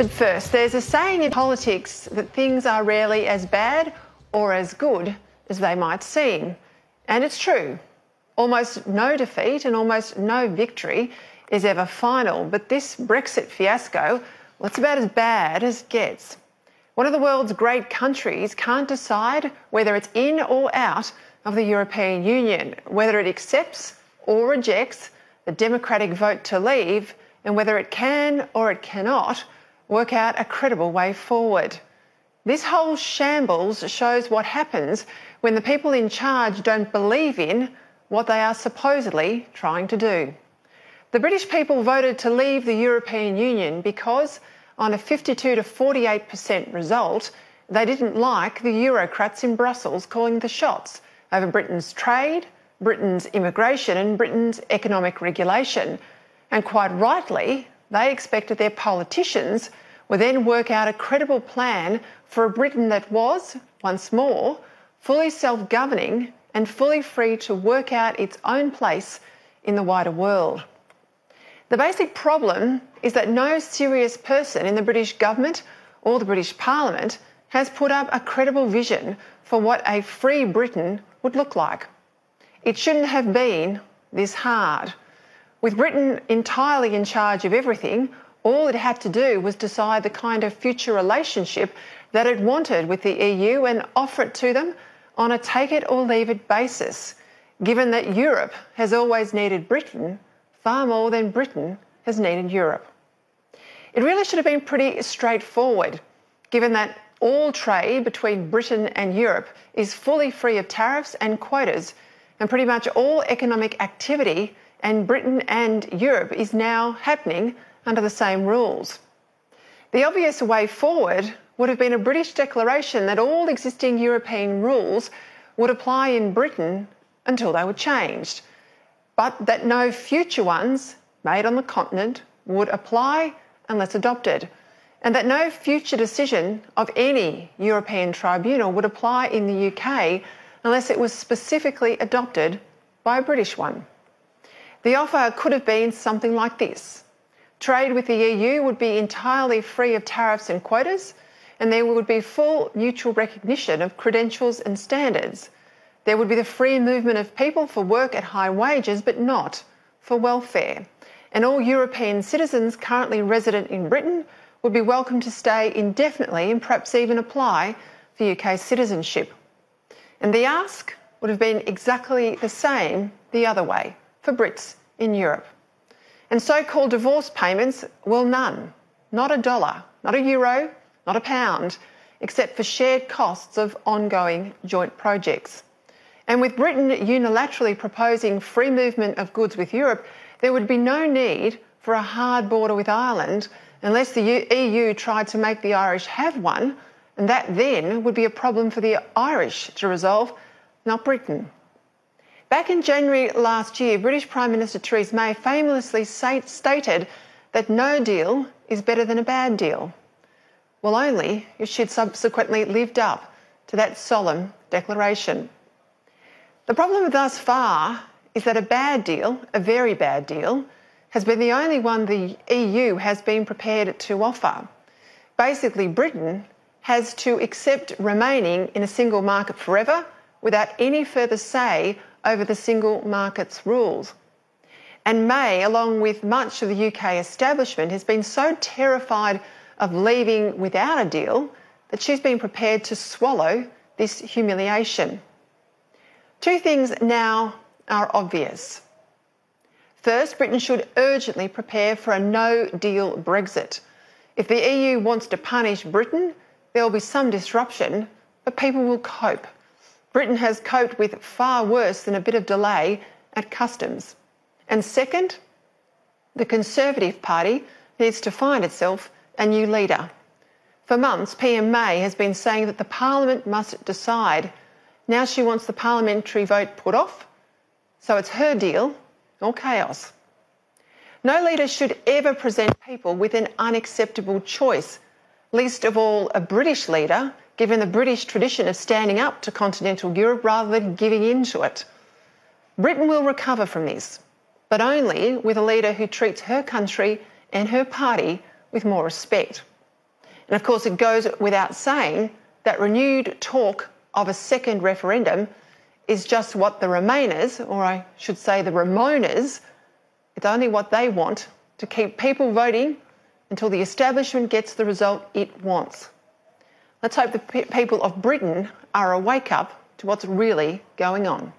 But first, there's a saying in politics that things are rarely as bad or as good as they might seem. And it's true. Almost no defeat and almost no victory is ever final. But this Brexit fiasco, well, it's about as bad as it gets. One of the world's great countries can't decide whether it's in or out of the European Union, whether it accepts or rejects the democratic vote to leave, and whether it can or it cannot work out a credible way forward. This whole shambles shows what happens when the people in charge don't believe in what they are supposedly trying to do. The British people voted to leave the European Union because, on a 52 to 48% result, they didn't like the Eurocrats in Brussels calling the shots over Britain's trade, Britain's immigration and Britain's economic regulation. And quite rightly, they expected their politicians would then work out a credible plan for a Britain that was, once more, fully self-governing and fully free to work out its own place in the wider world. The basic problem is that no serious person in the British government or the British Parliament has put up a credible vision for what a free Britain would look like. It shouldn't have been this hard. With Britain entirely in charge of everything, all it had to do was decide the kind of future relationship that it wanted with the EU and offer it to them on a take-it-or-leave-it basis, given that Europe has always needed Britain far more than Britain has needed Europe. It really should have been pretty straightforward, given that all trade between Britain and Europe is fully free of tariffs and quotas, and pretty much all economic activity in Britain and Europe is now happening under the same rules. The obvious way forward would have been a British declaration that all existing European rules would apply in Britain until they were changed, but that no future ones made on the continent would apply unless adopted, and that no future decision of any European tribunal would apply in the UK unless it was specifically adopted by a British one. The offer could have been something like this. Trade with the EU would be entirely free of tariffs and quotas, and there would be full mutual recognition of credentials and standards. There would be the free movement of people for work at high wages, but not for welfare. And all European citizens currently resident in Britain would be welcome to stay indefinitely and perhaps even apply for UK citizenship. And the ask would have been exactly the same the other way for Brits in Europe. And so-called divorce payments, well, none. Not a dollar, not a euro, not a pound, except for shared costs of ongoing joint projects. And with Britain unilaterally proposing free movement of goods with Europe, there would be no need for a hard border with Ireland unless the EU tried to make the Irish have one, and that then would be a problem for the Irish to resolve, not Britain. Back in January last year, British Prime Minister Theresa May famously stated that no deal is better than a bad deal. Well, only if she'd subsequently lived up to that solemn declaration. The problem thus far is that a bad deal, a very bad deal, has been the only one the EU has been prepared to offer. Basically, Britain has to accept remaining in a single market forever without any further say over the single market's rules. And May, along with much of the UK establishment, has been so terrified of leaving without a deal that she's been prepared to swallow this humiliation. Two things now are obvious. First, Britain should urgently prepare for a no-deal Brexit. If the EU wants to punish Britain, there will be some disruption, but people will cope. Britain has coped with far worse than a bit of delay at customs. And second, the Conservative Party needs to find itself a new leader. For months, PM May has been saying that the Parliament must decide. Now she wants the parliamentary vote put off, so it's her deal or chaos. No leader should ever present people with an unacceptable choice, least of all a British leader, given the British tradition of standing up to continental Europe rather than giving in to it. Britain will recover from this, but only with a leader who treats her country and her party with more respect. And of course, it goes without saying that renewed talk of a second referendum is just what the Remainers, or I should say the Remoaners, it's only what they want to keep people voting until the establishment gets the result it wants. Let's hope the people of Britain are a wake up to what's really going on.